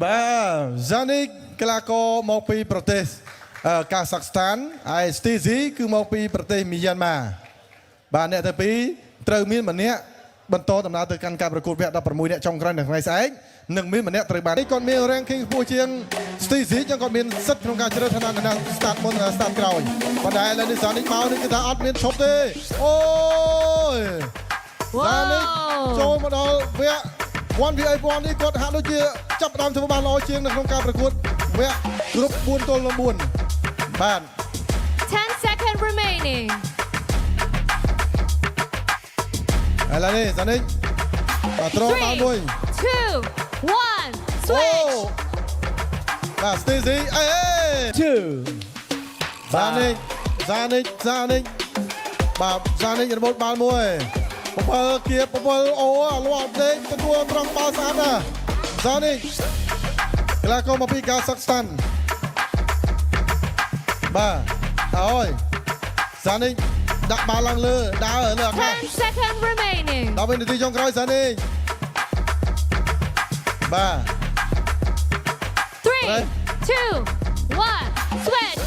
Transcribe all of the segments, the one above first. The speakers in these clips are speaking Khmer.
បាទហ្សានីកកីឡាករមកពីប្រទេសកាហ្សាក់ស្ថានហើយស្ទីស៊ីគឺមកពីប្រទេសមីយ៉ាន់ម៉ាបាទអ្នកទាំងពីរត្រូវមានម្នាក់បន្តដំណើរទៅកាន់ការប្រកួតវគ្គ16អ្នកចុងក្រោយនៅថ្ងៃស្អែកនិងមានម្នាក់ត្រូវបានគាត់មាន ranking ខ្ពស់ជាង Steezy ចឹងគាត់មានសិទ្ធិក្នុងការជ្រើសឋានៈ start មុន start ក្រោយប៉ុន្តែឥឡូវនេះ Sonic មកនេះគឺថាអត់មានឈប់ទេអូយ Sonic ចូលមកដល់វគ្គ 1v1 នេះគាត់ហាក់ដូចជាចាប់ផ្ដើមធ្វើបានល្អជាងនៅក្នុងការប្រកួតវគ្គគ្រប់4ទល់នឹង4បាទ 10 seconds remaining. ឥឡូវនេះ Sonic បាទត្រង់បានមួយ 2, 1, switch. បាទ Steezy អេ 2 Sonic បាទ Sonic របូតបាល់មួយ7គៀប7អូលាប់ដេកទទួលត្រង់បាល់ស្អាតណាស់ Sonic កីឡាករមកពីកាហ្សាក់ស្ថានបាទអើយ Sonic ដាក់បាល់ឡើងលើដើរលើអាកាស 10 seconds remaining. 10វិនាទីចុងក្រោយ Sonic បាទ 3, 2, 1, switch.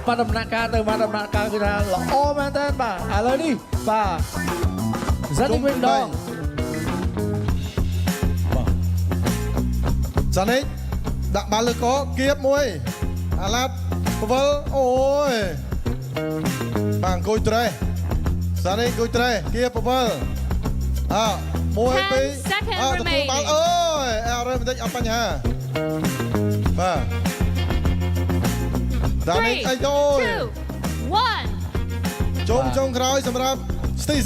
បាទដំណាក់កាលទៅមកដំណាក់កាលគឺថាល្អមែនតើបាទឥឡូវនេះបាទសិនវិញដង Sonic ដាក់បាល់លើកគៀបមួយអាឡាត់ពវលអូយបាទអង្គុយត្រេះ Sonic អង្គុយត្រេះគៀបពវល1 2 10 seconds ទទួលបាល់ remaining. អូយអើរើបន្តិចអត់បញ្ហាបាទ Sonic អីទៅ 3, 2, 1. ជុំចុងក្រោយសម្រាប់ Steezy